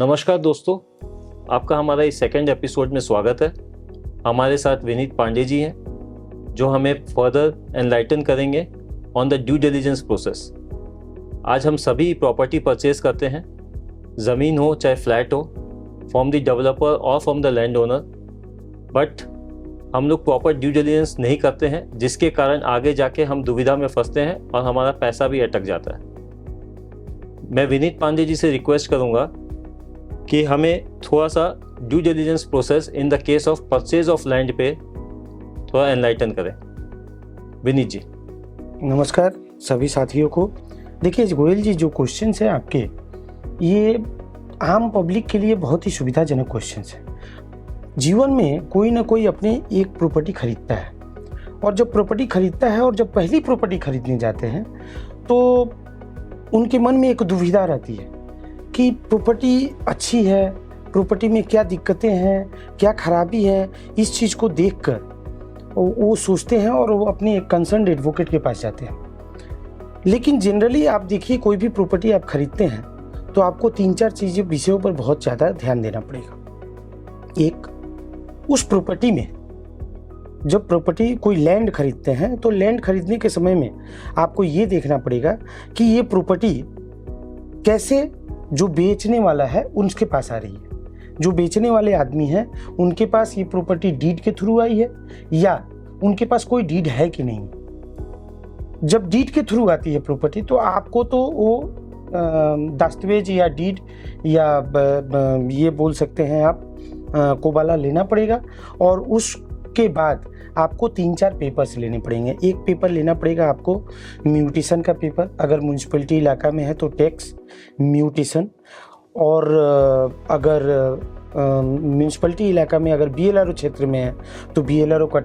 नमस्कार दोस्तों, आपका हमारा इस सेकंड एपिसोड में स्वागत है। हमारे साथ विनीत पांडे जी हैं जो हमें फर्दर एनलाइटन करेंगे on the due diligence process. आज हम सभी प्रॉपर्टी परचेज करते हैं, ज़मीन हो चाहे फ्लैट हो, फ्रॉम द डेवलपर और from the land owner, but हम लोग प्रॉपर ड्यू डिलिजेंस नहीं करते हैं, जिसके कारण आगे जाके हम दुविधा में फंसते हैं और हमारा पैसा भी अटक जाता है। मैं विनीत पांडे जी से रिक्वेस्ट करूंगा कि हमें थोड़ा सा due diligence process in the case of purchase of land पे थोड़ा एनलाइटन करें। विनीत जी। नमस्कार सभी साथियों को। देखिए गोयल जी, जो क्वेश्चंस हैं आपके, ये आम पब्लिक के लिए बहुत ही सुविधाजनक क्वेश्चंस हैं। जीवन में कोई ना कोई अपनी एक प्रॉपर्टी खरीदता है, और जब प्रॉपर्टी खरीदता है और जब पहली प्रॉपर्टी खरीदने जाते हैं तो उनके मन में एक दुविधा रहती है कि प्रॉपर्टी अच्छी है, प्रॉपर्टी में क्या दिक्कतें हैं, क्या खराबी है। इस चीज़ को देखकर वो सोचते हैं और वो अपने कंसर्न एडवोकेट के पास जाते हैं। लेकिन जनरली आप देखिए, कोई भी प्रॉपर्टी आप खरीदते हैं तो आपको 3-4 चीज़ें विषयों पर बहुत ज़्यादा ध्यान देना पड़ेगा। एक, उस प्रॉपर्टी में जब प्रॉपर्टी कोई लैंड खरीदते हैं तो लैंड खरीदने के समय में आपको ये देखना पड़ेगा कि ये प्रॉपर्टी कैसे जो बेचने वाला है उनके पास आ रही है। जो बेचने वाले आदमी हैं उनके पास ये प्रॉपर्टी डीड के थ्रू आई है या उनके पास कोई डीड है कि नहीं। जब डीड के थ्रू आती है प्रॉपर्टी तो आपको तो वो दस्तावेज या डीड या ये बोल सकते हैं आप कोबाला लेना पड़ेगा, और उसके बाद आपको 3-4 पेपर्स लेने पड़ेंगे। एक पेपर लेना पड़ेगा आपको म्यूटेशन का पेपर, अगर म्यूनिसिपैलिटी इलाका में है तो टैक्स म्यूटेशन, और अगर म्यूनिसिपैलिटी इलाका में अगर बीएलआरओ क्षेत्र में है तो बीएलआरओ का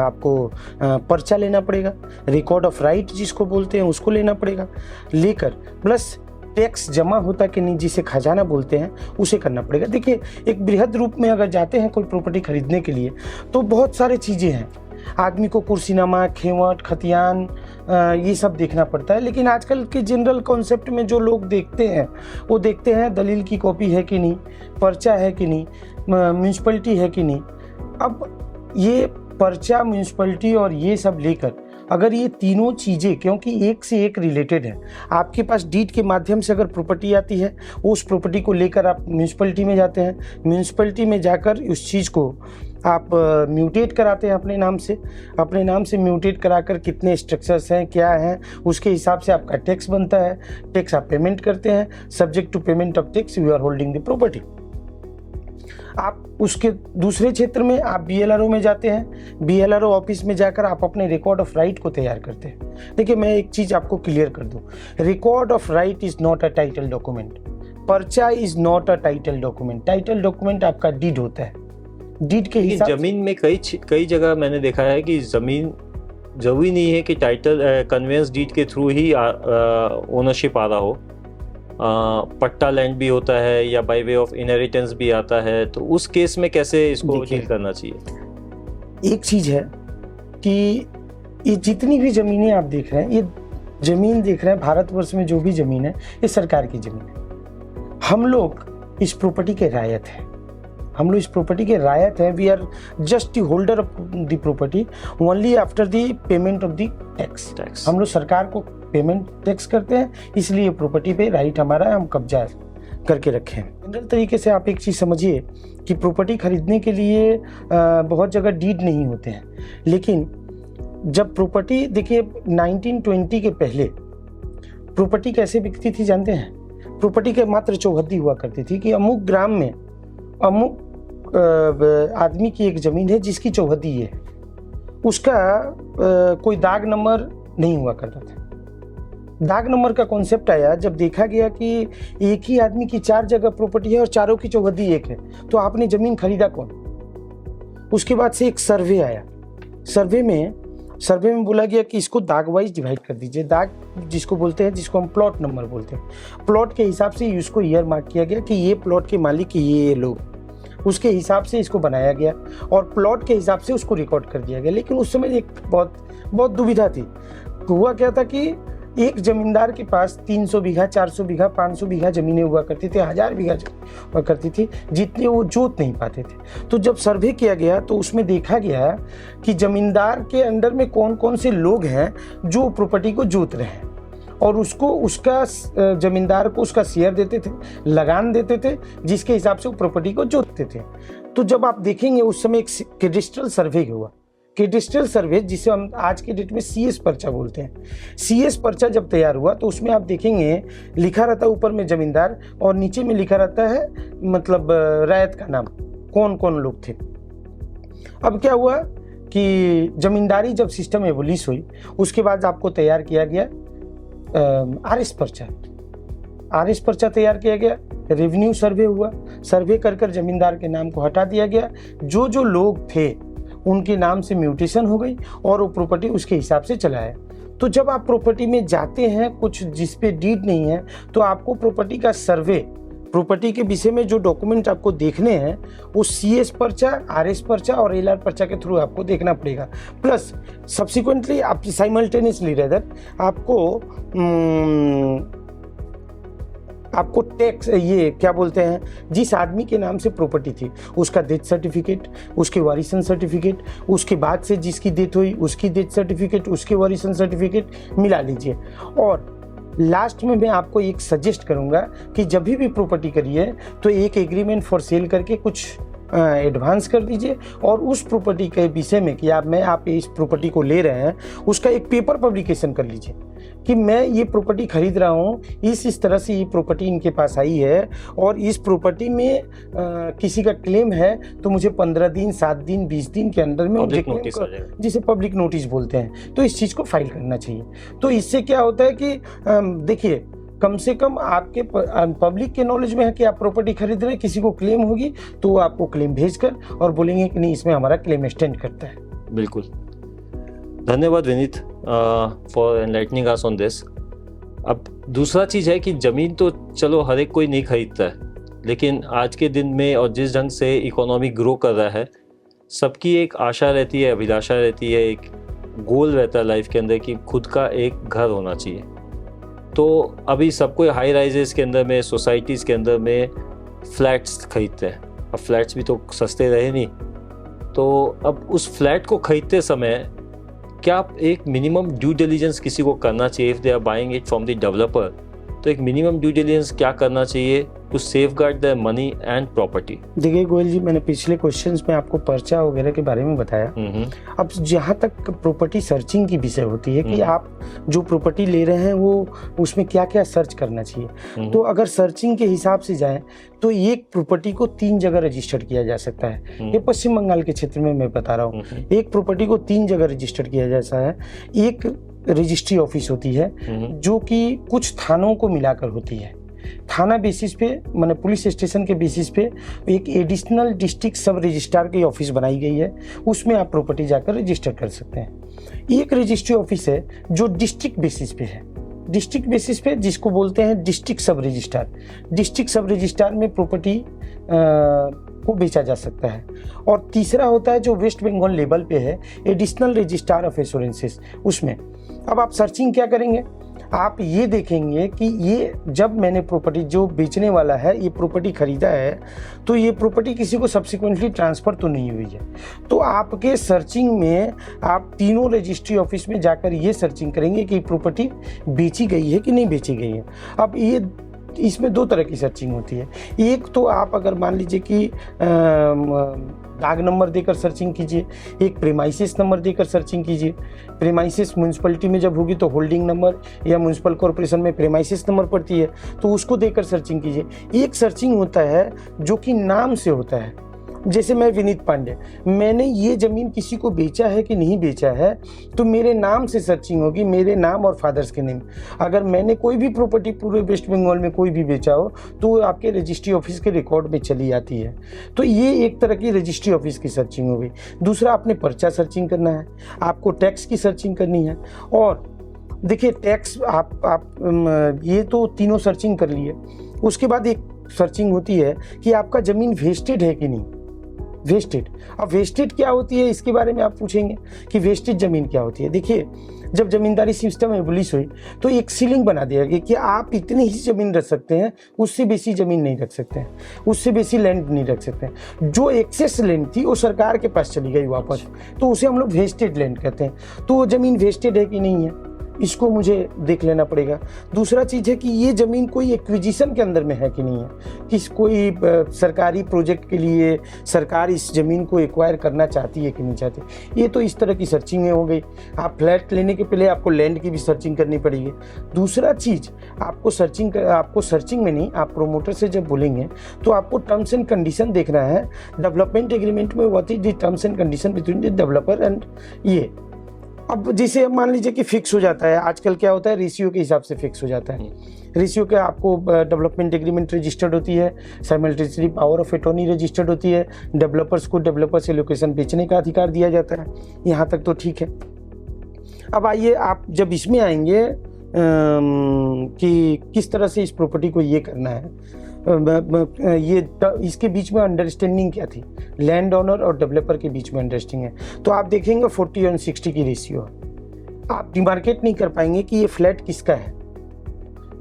आपको पर्चा लेना पड़ेगा। रिकॉर्ड ऑफ राइट जिसको बोलते हैं उसको लेना पड़ेगा, लेकर प्लस टैक्स जमा होता कि नहीं जिसे खजाना बोलते हैं उसे करना पड़ेगा। देखिए, एक बृहद रूप में अगर जाते हैं कोई प्रॉपर्टी खरीदने के लिए तो बहुत सारे चीज़ें हैं। आदमी को कुर्सीनामा, खेवट, खतियान ये सब देखना पड़ता है। लेकिन आजकल के जनरल कॉन्सेप्ट में जो लोग देखते हैं वो देखते हैं दलील की कॉपी है कि नहीं, पर्चा है कि नहीं, म्यूनिसिपैलिटी है कि नहीं। अब ये पर्चा, म्यूनिसिपैलिटी और ये सब लेकर अगर ये तीनों चीज़ें, क्योंकि एक से एक रिलेटेड है, आपके पास डीड के माध्यम से अगर प्रॉपर्टी आती है, उस प्रॉपर्टी को लेकर आप म्यूनिसिपैलिटी में जाते हैं, म्यूनिसिपैलिटी में जाकर उस चीज़ को आप म्यूटेट कराते हैं अपने नाम से म्यूटेट कराकर कितने स्ट्रक्चर्स हैं, क्या हैं, उसके हिसाब से आपका टैक्स बनता है। टैक्स आप पेमेंट करते हैं, subject to payment of tax you are holding the property. आप उसके दूसरे क्षेत्र में आप बीएलआरओ में जाते हैं, बीएलआरओ ऑफिस में जाकर आप अपने रिकॉर्ड ऑफ राइट को तैयार करते हैं। देखिए, मैं एक चीज़ आपको क्लियर कर दूं, record of right is not a title document, पर्चा is not a title document. Title document आपका डीड होता है। डीड के हिसाब जमीन में कई जगह मैंने देखा है कि जमीन जरूरी नहीं है कि टाइटल कन्वेंस डीड के थ्रू ही ओनरशिप आ रहा हो, पट्टा लैंड भी होता है या बाय वे ऑफ इनहेरिटेंस भी आता है। तो उस केस में कैसे इसको डील करना चाहिए? एक चीज़ है कि ये जितनी भी ज़मीनें आप देख रहे हैं, ये ज़मीन देख रहे हैं, भारतवर्ष में जो भी ज़मीन है ये सरकार की ज़मीन है। हम लोग इस प्रॉपर्टी के रायत हैं, we are just the holder of the property only after the payment of the tax. हम लोग सरकार को पेमेंट टैक्स करते हैं, इसलिए प्रॉपर्टी पे राइट हमारा है, हम कब्जा करके रखे हैं। जनरल तरीके से आप एक चीज़ समझिए कि प्रॉपर्टी खरीदने के लिए बहुत जगह डीड नहीं होते हैं, लेकिन जब प्रॉपर्टी, देखिए 1920 के पहले प्रॉपर्टी कैसे बिकती थी जानते हैं? प्रॉपर्टी के मात्र चौहद्दी हुआ करती थी कि अमुक ग्राम में अमुक आदमी की एक ज़मीन है जिसकी चौहद्दी ये है, उसका कोई दाग नंबर नहीं हुआ करता था। दाग नंबर का कॉन्सेप्ट आया जब देखा गया कि एक ही आदमी की 4 जगह प्रॉपर्टी है और चारों की चौहद्दी एक है, तो आपने ज़मीन खरीदा कौन? उसके बाद से एक सर्वे आया। सर्वे में बोला गया कि इसको दाग वाइज डिवाइड कर दीजिए। दाग जिसको बोलते हैं, जिसको हम प्लॉट नंबर बोलते हैं, प्लॉट के हिसाब से उसको ईयर मार्क किया गया कि ये प्लॉट के मालिक ये लोग, उसके हिसाब से इसको बनाया गया और प्लॉट के हिसाब से उसको रिकॉर्ड कर दिया गया। लेकिन उस समय एक बहुत दुविधा थी। तो हुआ क्या था कि एक जमींदार के पास 300 बीघा, 400 बीघा, 500 बीघा जमीनें हुआ करती थी, 1000 बीघा हुआ करती थी, जितने वो जोत नहीं पाते थे। तो जब सर्वे किया गया तो उसमें देखा गया कि जमींदार के अंडर में कौन कौन से लोग हैं जो प्रॉपर्टी को जोत रहे हैं, और उसको उसका जमींदार को उसका शेयर देते थे, लगान देते थे, जिसके हिसाब से वो प्रॉपर्टी को जोतते थे। तो जब आप देखेंगे उस समय एक कैडेस्ट्रल सर्वे हुआ, कैडेस्ट्रल सर्वे जिसे हम आज के डेट में CS पर्चा बोलते हैं। CS पर्चा जब तैयार हुआ तो उसमें आप देखेंगे लिखा रहता है ऊपर में जमींदार और नीचे में लिखा रहता है मतलब रैयत का नाम, कौन कौन लोग थे। अब क्या हुआ कि जमींदारी जब सिस्टम एबोलिश हुई उसके बाद आपको तैयार किया गया RS पर्चा। RS पर्चा तैयार किया गया, रेवेन्यू सर्वे हुआ, सर्वे कर कर जमींदार के नाम को हटा दिया गया, जो जो लोग थे उनके नाम से म्यूटेशन हो गई और वो प्रॉपर्टी उसके हिसाब से चला है। तो जब आप प्रॉपर्टी में जाते हैं कुछ जिस पे डीड नहीं है तो आपको प्रॉपर्टी का सर्वे, प्रॉपर्टी के विषय में जो डॉक्यूमेंट आपको देखने हैं वो CS पर्चा, RS पर्चा और LR पर्चा के थ्रू आपको देखना पड़ेगा। प्लस सब्सिक्वेंटली आप साइमल्टेनियसली रेदर आपको टैक्स, ये क्या बोलते हैं, जिस आदमी के नाम से प्रॉपर्टी थी उसका डेथ सर्टिफिकेट, उसके वारिसन सर्टिफिकेट, उसके बाद से जिसकी डेथ हुई उसकी डेथ सर्टिफिकेट, उसके वारिसन सर्टिफिकेट मिला लीजिए। और लास्ट में मैं आपको एक सजेस्ट करूंगा कि जब भी प्रॉपर्टी करिए तो एक एग्रीमेंट फॉर सेल करके कुछ एडवांस कर दीजिए और उस प्रॉपर्टी के विषय में कि आप इस प्रॉपर्टी को ले रहे हैं उसका एक पेपर पब्लिकेशन कर लीजिए कि मैं ये प्रॉपर्टी खरीद रहा हूँ, इस तरह से ये प्रॉपर्टी इनके पास आई है और इस प्रॉपर्टी में किसी का क्लेम है तो मुझे 15 दिन, 7 दिन, 20 दिन के अंदर में जिसे पब्लिक नोटिस बोलते हैं, तो इस चीज़ को फाइल करना चाहिए। तो इससे क्या होता है कि देखिए कम से कम आपके पब्लिक के नॉलेज में है कि आप प्रॉपर्टी खरीद रहे हैं, किसी को क्लेम होगी तो वो आपको क्लेम भेजकर और बोलेंगे कि नहीं इसमें हमारा क्लेम स्टैंड करता है। बिल्कुल, धन्यवाद Vineet for enlightening us on this. अब दूसरा चीज़ है कि ज़मीन तो चलो हर एक कोई नहीं खरीदता है, लेकिन आज के दिन में और जिस ढंग से इकोनॉमी ग्रो कर रहा है सबकी एक आशा रहती है, अभिलाषा रहती है, एक गोल रहता है लाइफ के अंदर कि खुद का एक घर होना चाहिए। तो अभी सबको हाई राइजेस के अंदर में, सोसाइटीज़ के अंदर में फ्लैट्स खरीदते हैं। अब फ्लैट्स भी तो सस्ते रहे नहीं, तो अब उस फ्लैट को खरीदते समय क्या एक मिनिमम ड्यू डिलिजेंस किसी को करना चाहिए? If they are buying it from the developer, तो एक मिनिमम ड्यू डिलिजेंस क्या करना चाहिए to safeguard their money and property? देखिए गोयल जी, मैंने पिछले क्वेश्चंस में आपको पर्चा वगैरह के बारे में बताया। अब जहाँ तक प्रॉपर्टी सर्चिंग की विषय होती है कि आप जो प्रॉपर्टी ले रहे हैं वो उसमें क्या क्या सर्च करना चाहिए, तो अगर सर्चिंग के हिसाब से जाएं तो एक प्रॉपर्टी को 3 जगह रजिस्टर्ड किया जा सकता है। ये पश्चिम बंगाल के क्षेत्र में मैं बता रहा हूँ, एक प्रॉपर्टी को 3 जगह रजिस्टर्ड किया जा है। एक रजिस्ट्री ऑफिस होती है जो कि कुछ थानों को मिलाकर होती है, थाना बेसिस पे माने पुलिस स्टेशन के बेसिस पे एक एडिशनल डिस्ट्रिक्ट सब रजिस्ट्रार की ऑफिस बनाई गई है, उसमें आप प्रॉपर्टी जाकर रजिस्टर कर सकते हैं। एक रजिस्ट्री ऑफिस है जो डिस्ट्रिक्ट बेसिस पे है, डिस्ट्रिक्ट बेसिस पे जिसको बोलते हैं डिस्ट्रिक्ट सब रजिस्ट्रार। डिस्ट्रिक्ट सब रजिस्ट्रार में प्रॉपर्टी को बेचा जा सकता है। और तीसरा होता है जो वेस्ट बंगाल लेवल पे है, एडिशनल रजिस्ट्रार ऑफ एश्योरेंसेस, उसमें अब आप सर्चिंग क्या करेंगे, आप ये देखेंगे कि ये जब मैंने प्रॉपर्टी जो बेचने वाला है ये प्रॉपर्टी खरीदा है तो ये प्रॉपर्टी किसी को सब्सिक्वेंटली ट्रांसफ़र तो नहीं हुई है। तो आपके सर्चिंग में आप तीनों रजिस्ट्री ऑफिस में जाकर ये सर्चिंग करेंगे कि प्रॉपर्टी बेची गई है कि नहीं बेची गई है। अब ये इसमें 2 तरह की सर्चिंग होती है। एक तो आप अगर मान लीजिए कि दाग नंबर देकर सर्चिंग कीजिए, एक प्रीमाइसिस नंबर देकर सर्चिंग कीजिए। प्रीमाइसिस म्यूनसिपैलिटी में जब होगी तो होल्डिंग नंबर या म्यूनसिपल कॉर्पोरेशन में प्रीमाइसिस नंबर पड़ती है तो उसको देकर सर्चिंग कीजिए। एक सर्चिंग होता है जो कि नाम से होता है, जैसे मैं विनीत पांडे, मैंने ये ज़मीन किसी को बेचा है कि नहीं बेचा है तो मेरे नाम से सर्चिंग होगी, मेरे नाम और फादर्स के नेम। अगर मैंने कोई भी प्रॉपर्टी पूरे वेस्ट बंगाल में कोई भी बेचा हो तो वो आपके रजिस्ट्री ऑफिस के रिकॉर्ड में चली आती है। तो ये एक तरह की रजिस्ट्री ऑफिस की सर्चिंग हो गई। दूसरा, आपने पर्चा सर्चिंग करना है, आपको टैक्स की सर्चिंग करनी है। और देखिए टैक्स आप ये तो तीनों सर्चिंग कर लिए, उसके बाद एक सर्चिंग होती है कि आपका ज़मीन वेस्टेड है कि नहीं। वेस्टेड। अब वेस्टेड क्या होती है इसके बारे में आप पूछेंगे कि वेस्टेड ज़मीन क्या होती है। देखिए, जब ज़मींदारी सिस्टम एबलिश हुई तो एक सीलिंग बना दिया गया कि आप इतनी ही ज़मीन रख सकते हैं, उससे बेसी ज़मीन नहीं रख सकते हैं, उससे बेसी लैंड नहीं रख सकते हैं। जो एक्सेस लैंड थी वो सरकार के पास चली गई वापस, तो उसे हम लोग वेस्टेड लैंड कहते हैं। तो वो ज़मीन वेस्टेड है कि नहीं है, इसको मुझे देख लेना पड़ेगा। दूसरा चीज़ है कि ये ज़मीन कोई एक्विजिशन के अंदर में है कि नहीं है, कि कोई सरकारी प्रोजेक्ट के लिए सरकार इस ज़मीन को एक्वायर करना चाहती है कि नहीं चाहती। ये तो इस तरह की सर्चिंग हो गई। आप फ्लैट लेने के पहले आपको लैंड की भी सर्चिंग करनी पड़ेगी। दूसरा चीज़, आपको सर्चिंग में नहीं, आप प्रोमोटर से जब बोलेंगे तो आपको टर्म्स एंड कंडीशन देखना है। डेवलपमेंट एग्रीमेंट में what is the terms and condition between the developer and ये। अब जैसे मान लीजिए कि फिक्स हो जाता है, आजकल क्या होता है, रेशियो के हिसाब से फिक्स हो जाता है। रेशियो के आपको डेवलपमेंट एग्रीमेंट रजिस्टर्ड होती है, simultaneously power of attorney registered होती है, डेवलपर्स को डेवलपर से लोकेशन बेचने का अधिकार दिया जाता है। यहाँ तक तो ठीक है। अब आइए, आप जब इसमें आएंगे कि किस तरह से इस प्रॉपर्टी को ये करना है, इसके बीच में अंडरस्टैंडिंग क्या थी, लैंड ओनर और डेवलपर के बीच में अंडरस्टैंडिंग है। तो आप देखेंगे 40 और 60 की रेशियो। आप डिमार्केट नहीं कर पाएंगे कि ये फ्लैट किसका है।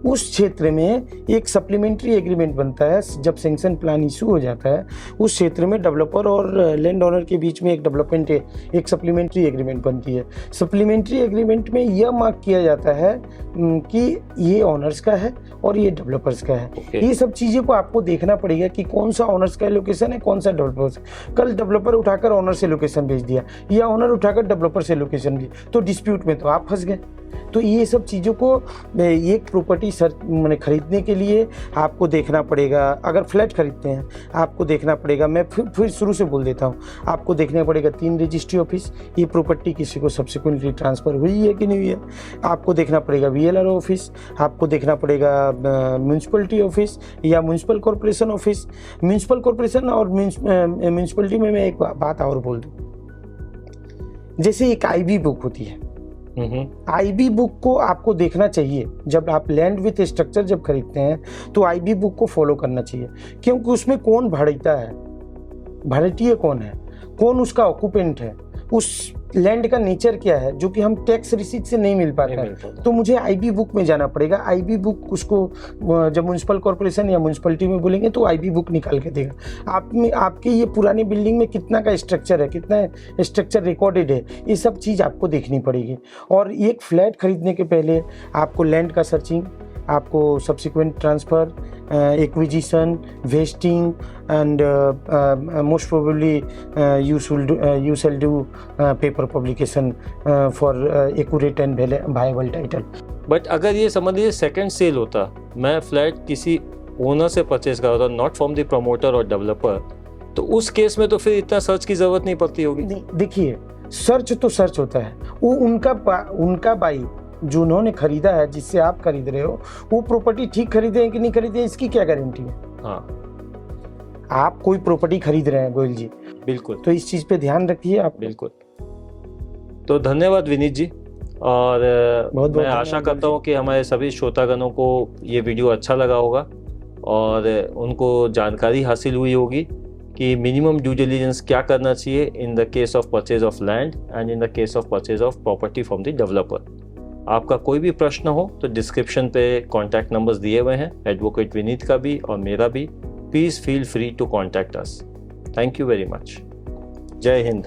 उस क्षेत्र में एक सप्लीमेंट्री एग्रीमेंट बनता है। जब सैंक्शन प्लान इशू हो जाता है, उस क्षेत्र में डेवलपर और लैंड ओनर के बीच में एक सप्लीमेंट्री एग्रीमेंट बनती है। सप्लीमेंट्री एग्रीमेंट में यह मार्क किया जाता है कि ये ओनर्स का है और ये डेवलपर्स का है। ये सब चीज़ों को आपको देखना पड़ेगा कि कौन सा ओनर्स का लोकेशन है, कौन सा डेवलपर्स। कल डेवलपर उठाकर ओनर से लोकेशन भेज दिया या ओनर उठाकर डेवलपर से लोकेशन भेज, तो डिस्प्यूट में तो आप फंस गए। तो ये सब चीज़ों को एक प्रॉपर्टी मैंने खरीदने के लिए आपको देखना पड़ेगा। अगर फ्लैट खरीदते हैं आपको देखना पड़ेगा, मैं फिर शुरू से बोल देता हूँ, आपको देखना पड़ेगा 3 रजिस्ट्री ऑफिस, ये प्रॉपर्टी किसी को सब्सिक्वेंटली ट्रांसफ़र हुई है कि नहीं हुई है। आपको देखना पड़ेगा VLRO ऑफिस, आपको देखना पड़ेगा म्यूनसिपलिटी ऑफिस या municipal corporation office. Municipal corporation और म्यूनसिपलिटी में मैं एक बात और बोल दूँ, जैसे एक IB बुक होती है। IB बुक को आपको देखना चाहिए जब आप लैंड विथ स्ट्रक्चर जब खरीदते हैं, तो IB बुक को फॉलो करना चाहिए, क्योंकि उसमें कौन भाड़ीता है, भाड़ाटिया कौन है, कौन उसका ऑक्यूपेंट है, उस लैंड का नेचर क्या है, जो कि हम टैक्स रिसीट से नहीं मिल पाता है। तो मुझे IB बुक में जाना पड़ेगा। IB बुक उसको जब म्यूनसिपल कॉर्पोरेशन या म्यूनसिपलिटी में बोलेंगे तो IB बुक निकाल के देगा। आपके ये पुरानी बिल्डिंग में कितना का स्ट्रक्चर है, कितना स्ट्रक्चर रिकॉर्डेड है, ये सब चीज़ आपको देखनी पड़ेगी। और एक फ्लैट खरीदने के पहले आपको लैंड का सर्चिंग, आपको subsequent transfer, acquisition, wasting and most probably you shall do paper publication for accurate and viable title। But अगर ये समझ लीजिए सेकंड सेल होता, मैं फ्लैट किसी ओनर से परचेज कर रहा था, नॉट फ्रॉम द प्रमोटर और डेवलपर, तो उस केस में तो फिर इतना सर्च की जरूरत नहीं पड़ती होगी। नहीं, देखिए, सर्च तो सर्च होता है, वो उनका बाई जो उन्होंने खरीदा है, जिससे आप खरीद रहे हो, वो प्रॉपर्टी ठीक खरीदे हैं कि नहीं खरीदे, इसकी क्या गारंटी है। हाँ, आप कोई प्रॉपर्टी खरीद रहे हैं गोयल जी, बिल्कुल, तो इस चीज़ पे ध्यान रखिए आप। बिल्कुल। तो धन्यवाद विनीत जी, और मैं आशा करता हूँ कि हमारे सभी श्रोतागणों को ये वीडियो अच्छा लगा होगा और उनको जानकारी हासिल हुई होगी कि मिनिमम ड्यू डिलिजेंस क्या करना चाहिए in the case of purchase of land and in the case of purchase of property from the developer. आपका कोई भी प्रश्न हो तो डिस्क्रिप्शन पे कॉन्टैक्ट नंबर्स दिए हुए हैं, एडवोकेट विनीत का भी और मेरा भी। Please feel free to contact us. Thank you very much. जय हिंद।